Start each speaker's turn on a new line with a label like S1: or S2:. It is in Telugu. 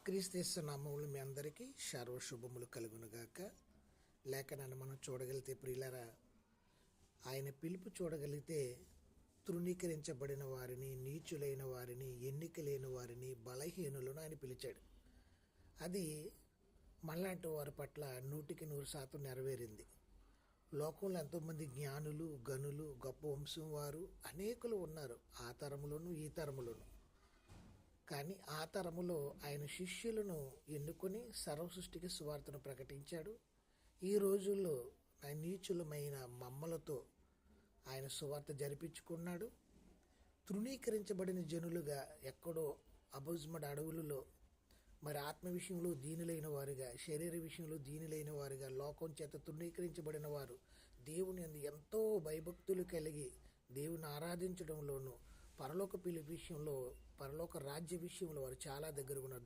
S1: క్రీస్తు నామములు మీ అందరికీ సర్వశుభములు కలుగునుగాక. లేఖనాన్ని మనం చూడగలిగితే ప్రియులారా, ఆయన పిలుపు చూడగలిగితే తృణీకరించబడిన వారిని, నీచులైన వారిని, ఎన్నిక లేని వారిని, బలహీనులను ఆయన పిలిచాడు. అది మనలాంటి వారి పట్ల 100% నెరవేరింది. లోకంలో ఎంతోమంది జ్ఞానులు, గనులు, గొప్ప వంశం వారు అనేకులు ఉన్నారు, ఆ తరములోను ఈ తరములోను. కానీ ఆ తరములో ఆయన శిష్యులను ఎన్నుకొని సర్వసృష్టికి సువార్తను ప్రకటించాడు. ఈ రోజుల్లో నీచులమైన మమ్మలతో ఆయన సువార్త జరిపించుకున్నాడు. తృణీకరించబడిన జనులుగా ఎక్కడో అబుజ్మడ్ అడవులలో మరి ఆత్మ విషయంలో దీనులైన వారుగా, శరీర విషయంలో దీనులైన వారుగా, లోకం చేత తృణీకరించబడిన వారు దేవుని యందు ఎంతో భయభక్తులు కలిగి దేవుని ఆరాధించడంలోనూ, పరలోక పిలుపు విషయంలో, పరలోక రాజ్య విషయంలో వారు చాలా దగ్గర ఉన్నారు.